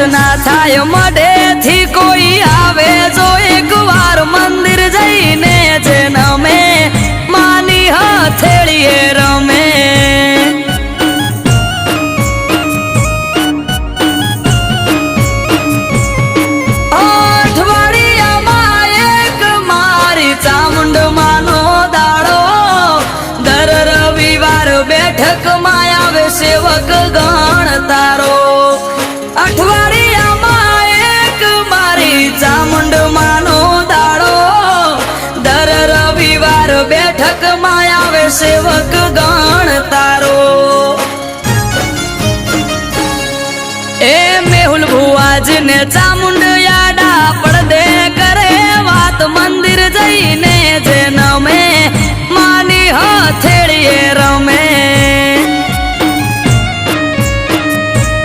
દર્શના થાય મઢે થી કોઈ આવે જો એક વાર મંદિર જઈને જે નમે માની હથેળીએ રમે અઠવાડિયામાં એક મારી ચામુંડ માનો દાડો દર રવિવાર બેઠકમાં આવે સેવક ગણ તારો અઠવાડિયામાં એક મારી ચામુંડ માનો દાડો દર રવિવાર બેઠકમાં આવે સેવક ગણ તારો એ મેહુલ ભુવાજને ચામુંડ યાડા પડદે કરે વાત મંદિર જઈને જે નમે માની હથેળીએ રમ